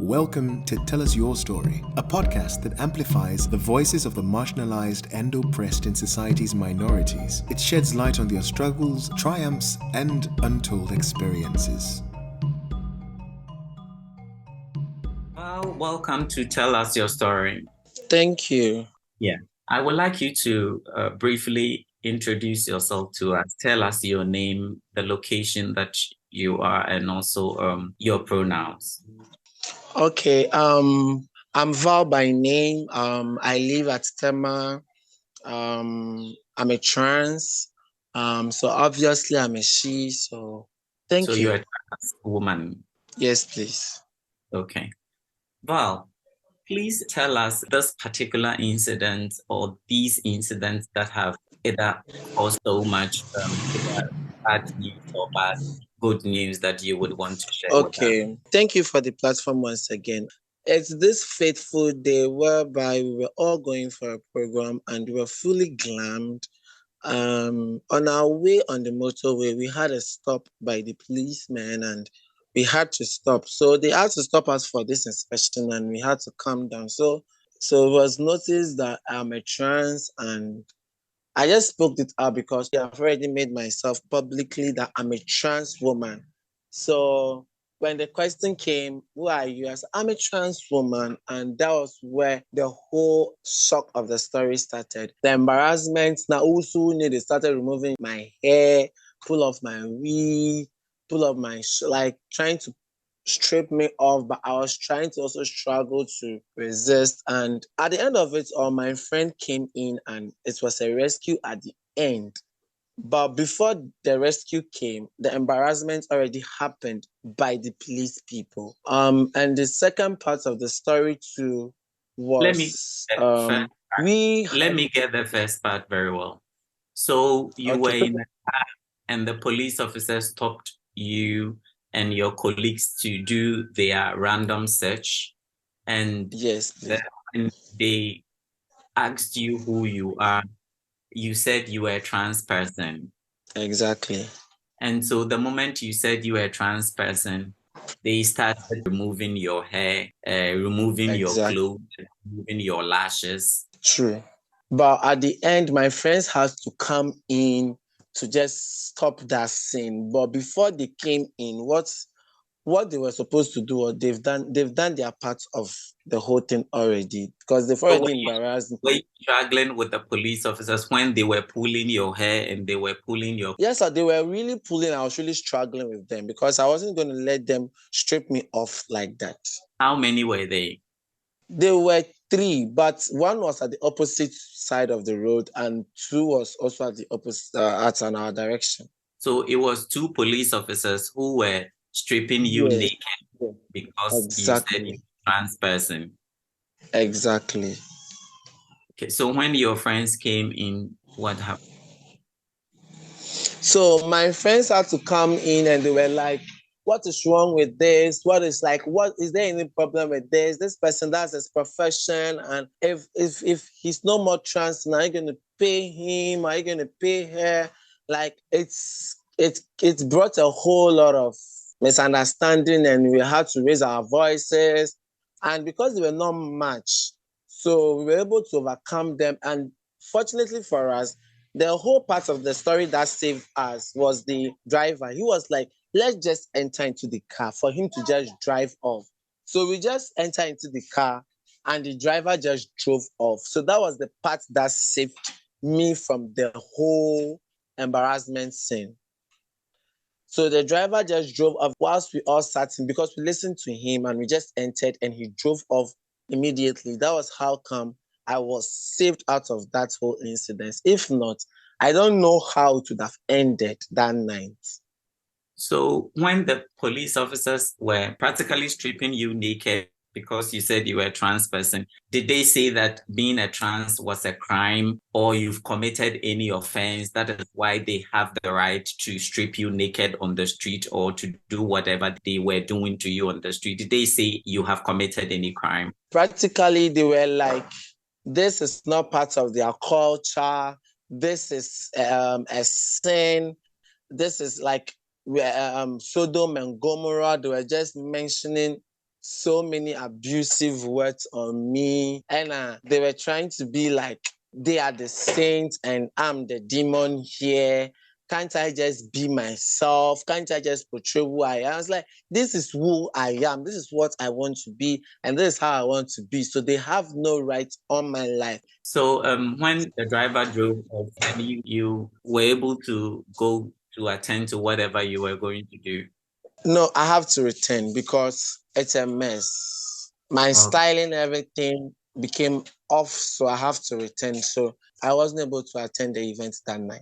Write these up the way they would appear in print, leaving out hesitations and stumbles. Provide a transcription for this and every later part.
Welcome to Tell Us Your Story, a podcast that amplifies the voices of the marginalized and oppressed in society's minorities. It sheds light on their struggles, triumphs, and untold experiences. Well, welcome to Tell Us Your Story. Thank you. Yeah, I would like you to briefly introduce yourself to us. Tell us your name, the location that you are, and also your pronouns. Okay. I'm Val by name. I live at Tema. I'm a trans. So obviously I'm a she. So thank So you. you're a trans woman. Yes, please. Okay. Val, please tell us this particular incident or these incidents that have either caused so much either bad news or good news that you would want to share with us. Okay. Thank you for the platform once again. It's this fateful day whereby we were all going for a program and we were fully glammed. On our way on the motorway, we had a stop by the policemen and we had to stop. So they had to stop us for this inspection and we had to calm down. So it was noticed that I'm a trans and I just spoke it out because I've already made myself publicly that I'm a trans woman. So when the question came, who are you? I said, I'm a trans woman. And that was where the whole shock of the story started. The embarrassment. Now also they started removing my hair, pull off my wig, pull off my, like trying to strip me off, but I was trying to also struggle to resist. And at the end of it all, my friend came in and it was a rescue at the end. But before the rescue came, the embarrassment already happened by the police people. And the second part of the story too was let me get the first part very well. So you were in a car and the police officer stopped you and your colleagues to do their random search. And yes, when they asked you who you are, you said you were a trans person. Exactly. And so the moment you said you were a trans person, they started removing your hair, removing your clothes, removing your lashes. True. But at the end, my friends had to come in to just stop that scene. But before they came in, what they were supposed to do, or they've done their part of the whole thing already, because they've already embarrassed me. Were you struggling with the police officers when they were pulling your hair and they were pulling your... Yes, sir, they were really pulling. I was really struggling with them because I wasn't going to let them strip me off like that. How many were they? There were 3, but one was at the opposite side of the road and 2 was also at the opposite, at our direction. So it was 2 police officers who were stripping you naked because you said you're a trans person. Exactly. Okay, so when your friends came in, what happened? So my friends had to come in and they were like, what is wrong with this? What is there any problem with this? This person, that's his profession. And if he's no more trans, now you're gonna pay him, are you gonna pay her? Like it's brought a whole lot of misunderstanding and we had to raise our voices. And because they were not much, so we were able to overcome them. And fortunately for us, the whole part of the story that saved us was the driver. He was like, let's just enter into the car for him to just drive off. So we just enter into the car and the driver just drove off. So that was the part that saved me from the whole embarrassment scene. So the driver just drove off whilst we all sat in because we listened to him and we just entered and he drove off immediately. That was how come I was saved out of that whole incident. If not, I don't know how it would have ended that night. So when the police officers were practically stripping you naked because you said you were a trans person, did they say that being a trans was a crime or you've committed any offense? That is why they have the right to strip you naked on the street or to do whatever they were doing to you on the street? Did they say you have committed any crime? Practically, they were like, this is not part of their culture. This is a sin. This is like Sodom and Gomorrah. They were just mentioning so many abusive words on me, and they were trying to be like they are the saint and I'm the demon here. Can't I just be myself? Can't I just portray who I am? I was like, this is who I am. This is what I want to be. And this is how I want to be. So they have no right on my life. So when the driver drove off and you were able to go to attend to whatever you were going to do? No, I have to return because it's a mess. My styling, everything became off, so I have to return. So I wasn't able to attend the event that night.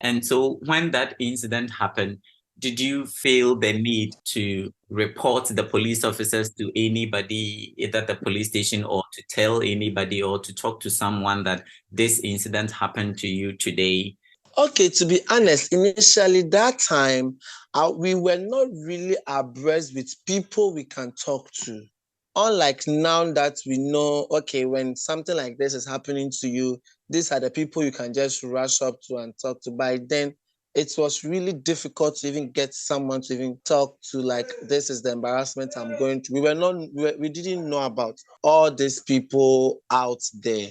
And so when that incident happened, did you feel the need to report the police officers to anybody, either the police station, or to tell anybody or to talk to someone that this incident happened to you today? Okay, to be honest, initially that time, we were not really abreast with people we can talk to. Unlike now that we know, okay, when something like this is happening to you, these are the people you can just rush up to and talk to. By then, it was really difficult to even get someone to even talk to, like, this is the embarrassment I'm going through. We didn't know about all these people out there.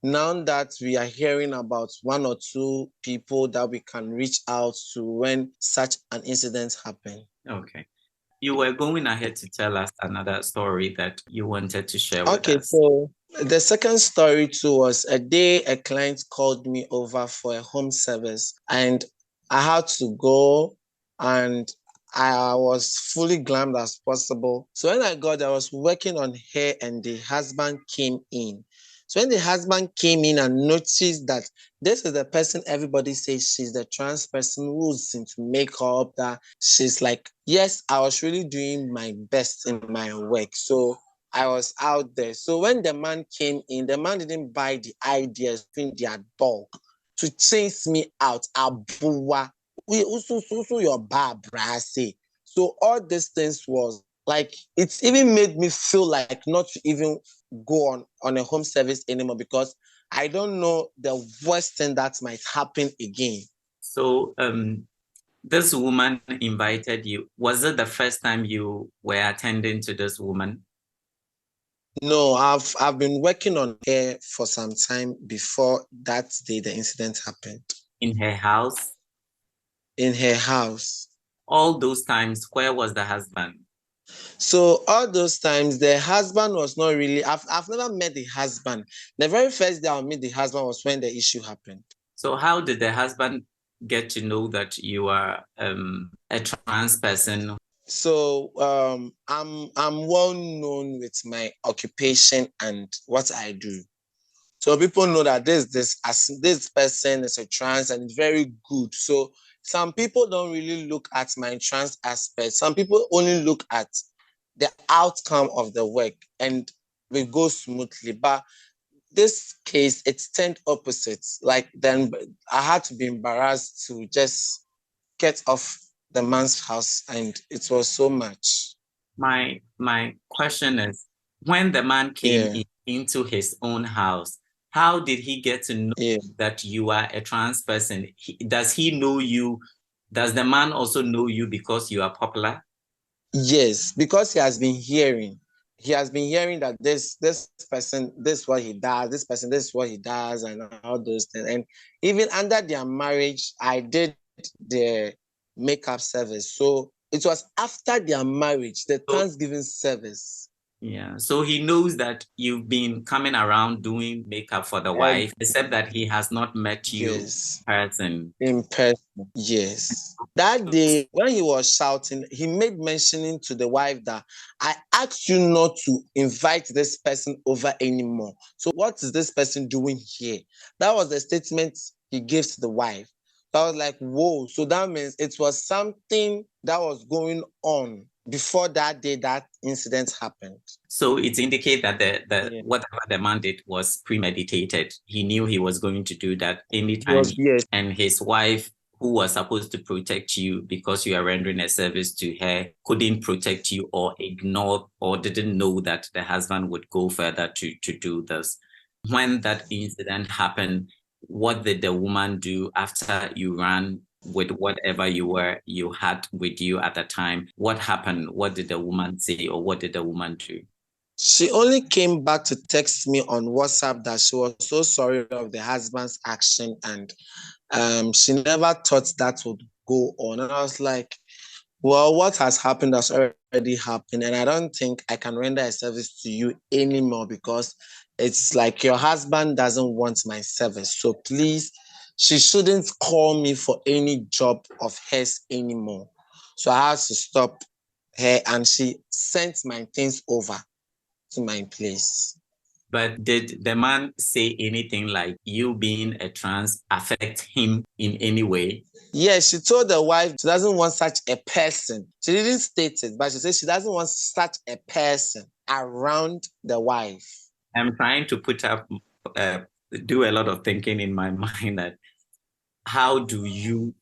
Now that we are hearing about one or two people that we can reach out to when such an incident happens. Okay. You were going ahead to tell us another story that you wanted to share with us. Okay, so the second story too was a day a client called me over for a home service and I had to go and I was fully glammed as possible. So when I got there, I was working on her and the husband came in. So when the husband came in and noticed that this is the person everybody says she's the trans person who's into makeup, that she's like, yes, I was really doing my best in my work. So I was out there. So when the man came in, the man didn't buy the ideas in their dog to chase me out. Abuwa. We also your bar brassy. So all these things was like, it's even made me feel like not to even go on a home service anymore because I don't know the worst thing that might happen again. So this woman invited you. Was it the first time you were attending to this woman? No, I've been working on her for some time before that day the incident happened. In her house? In her house. All those times, where was the husband? So all those times, the husband was not really, I've never met the husband. The very first day I met the husband was when the issue happened. So how did the husband get to know that you are a trans person? So I'm well known with my occupation and what I do. So people know that this person is a trans and very good. So some people don't really look at my trans aspect. Some people only look at the outcome of the work and we go smoothly. But this case, it's turned opposites. Like then I had to be embarrassed to just get off the man's house and it was so much. My question is, when the man came into his own house, how did he get to know that you are a trans person? Does he know you? Does the man also know you because you are popular? Yes, because he has been hearing. He has been hearing that this person, this is what he does, this person, this is what he does, and all those things. And even under their marriage, I did the makeup service. So it was after their marriage, the Thanksgiving service. Yeah, so he knows that you've been coming around doing makeup for the wife, except that he has not met you in person. Yes. That day, when he was shouting, he made mentioning to the wife that I asked you not to invite this person over anymore. So what is this person doing here? That was the statement he gave to the wife. So I was like, whoa. So that means it was something that was going on before that day that incident happened. So it indicates that whatever the man did was premeditated. He knew he was going to do that anytime. And his wife, who was supposed to protect you because you are rendering a service to her, couldn't protect you or ignored or didn't know that the husband would go further to do this. When that incident happened, what did the woman do after you ran with whatever you had with you at the time? What happened? What did the woman say, or what did the woman do? She only came back to text me on WhatsApp that she was so sorry of the husband's action, and she never thought that would go on. And I was like, well, what has happened has already happened, and I don't think I can render a service to you anymore, because it's like your husband doesn't want my service. So please, she shouldn't call me for any job of hers anymore. So I had to stop her, and she sent my things over to my place. But did the man say anything like you being a trans affect him in any way? Yeah, she told the wife she doesn't want such a person. She didn't state it, but she said she doesn't want such a person around the wife. I'm trying to do a lot of thinking in my mind that how do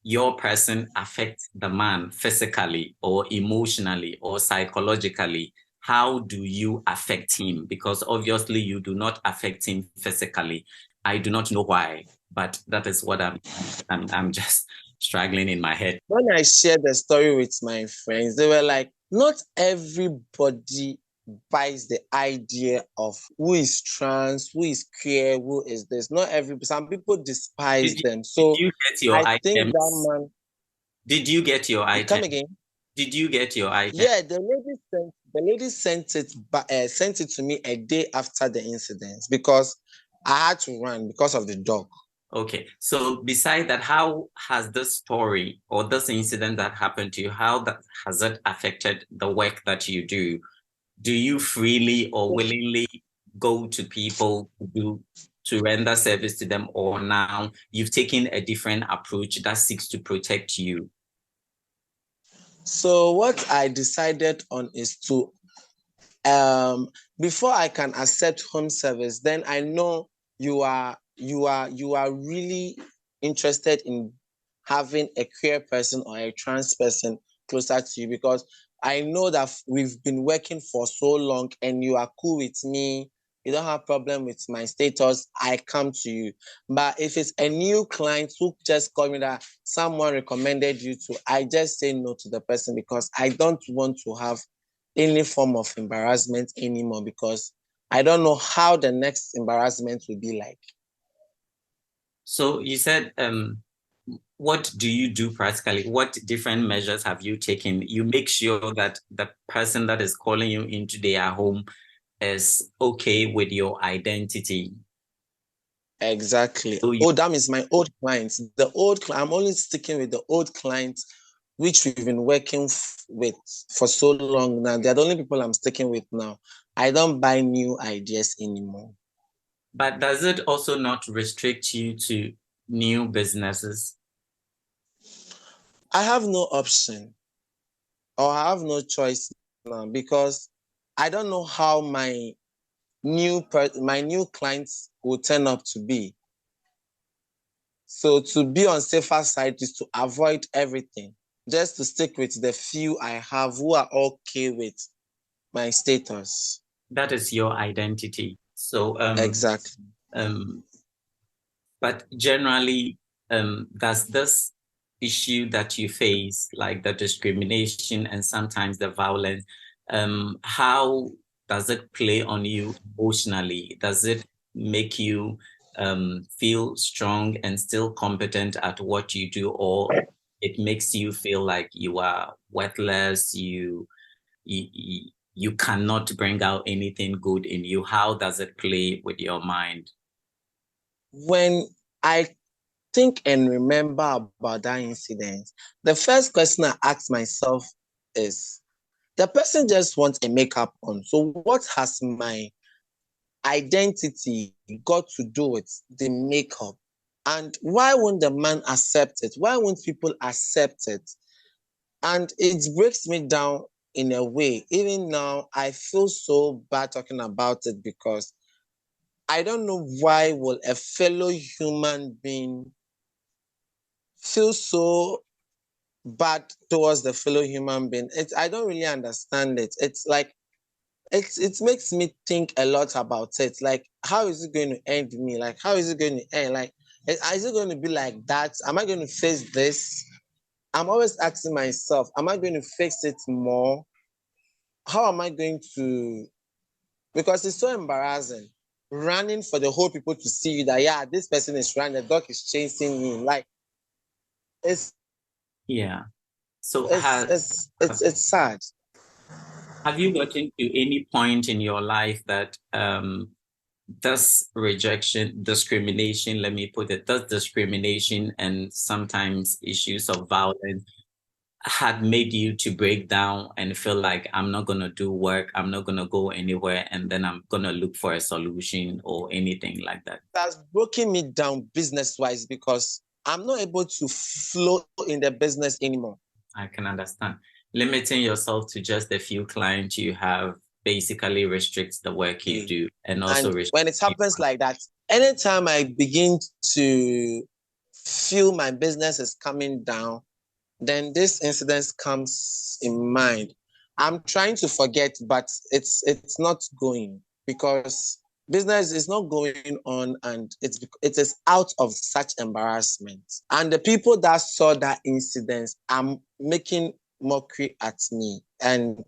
your person affect the man physically or emotionally or psychologically? How do you affect him? Because obviously you do not affect him physically. I do not know why, but that is what I'm just struggling in my head. When I shared the story with my friends, they were like, not everybody buys the idea of who is trans, who is queer, who is this. Not every, some people despise them. So did you get your I think items? that man. Did you get your item? Come again? Did you get your item? Yeah, the lady sent it to me a day after the incident, because I had to run because of the dog. Okay, so beside that, how has this story or this incident that happened to you, has it affected the work that you do? Do you freely or willingly go to people to render service to them, or now you've taken a different approach that seeks to protect you? So what I decided on is to before I can accept home service, then I know you are really interested in having a queer person or a trans person closer to you, because I know that we've been working for so long and you are cool with me. You don't have problem with my status. I come to you. But if it's a new client who just called me that someone recommended you to, I just say no to the person, because I don't want to have any form of embarrassment anymore, because I don't know how the next embarrassment will be like. So you said, what do you do practically? What different measures have you taken? You make sure that the person that is calling you into their home is okay with your identity. Exactly. So that means my old clients. I'm only sticking with the old clients, which we've been working with for so long now. They're the only people I'm sticking with now. I don't buy new ideas anymore. But does it also not restrict you to new businesses? I have no option, or I have no choice now, because I don't know how my new clients will turn up to be. So to be on safer side is to avoid everything, just to stick with the few I have who are okay with my status. That is your identity. So exactly. But generally, does this issue that you face, like the discrimination and sometimes the violence, how does it play on you emotionally? Does it make you feel strong and still competent at what you do, or it makes you feel like you are worthless, you cannot bring out anything good in you? How does it play with your mind? When I think and remember about that incident, the first question I asked myself is, the person just wants a makeup on. So what has my identity got to do with the makeup? And why won't the man accept it? Why won't people accept it? And it breaks me down in a way. Even now, I feel so bad talking about it, because I don't know why will a fellow human being feel so bad towards the fellow human being. I don't really understand it. It's like, it makes me think a lot about it. Like, how is it going to end me? Like, how is it going to end? Like, Is it going to be like that? Am I going to face this? I'm always asking myself, am I going to face it more? How am I going to? Because it's so embarrassing. Running for the whole people to see you that, yeah, this person is running, the dog is chasing me. Like, it's Yeah. So it's sad. have you gotten to any point in your life that does rejection, discrimination, let me put it, does discrimination and sometimes issues of violence had made you to break down and feel like I'm not going to do work, I'm not going to go anywhere, and then I'm going to look for a solution or anything like that? That's broken me down business-wise because I'm not able to flow in the business anymore. I can understand. Limiting yourself to just a few clients you have basically restricts the work you do, and also when it happens like that, anytime I begin to feel my business is coming down, then this incident comes in mind. I'm trying to forget, but it's not going because business is not going on, and it is out of such embarrassment. And the people that saw that incident are making mockery at me, and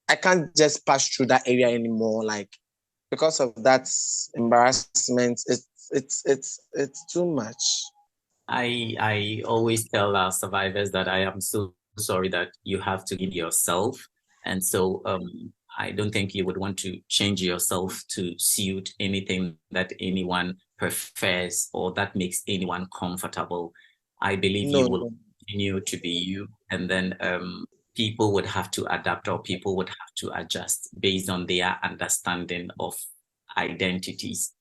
I can't just pass through that area anymore. Like, because of that embarrassment, it's too much. I always tell our survivors that I am so sorry that you have to give yourself. And so I don't think you would want to change yourself to suit anything that anyone prefers or that makes anyone comfortable. I believe you will continue to be you, and then people would have to adapt, or people would have to adjust based on their understanding of identities.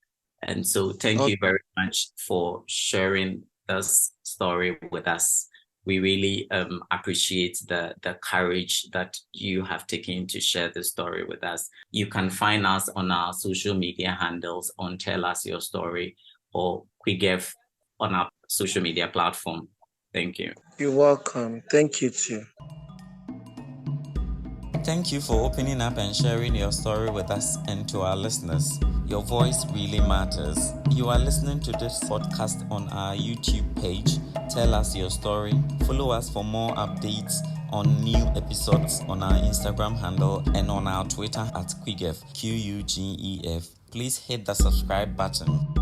And so thank you very much for sharing this story with us. We really appreciate the courage that you have taken to share the story with us. You can find us on our social media handles on Tell Us Your Story or QuickGev on our social media platform. Thank you. You're welcome. Thank you too. Thank you for opening up and sharing your story with us and to our listeners. Your voice really matters. You are listening to this podcast on our YouTube page. Tell Us Your Story. Follow us for more updates on new episodes on our Instagram handle and on our Twitter at QUGEF, QUGEF. Please hit the subscribe button.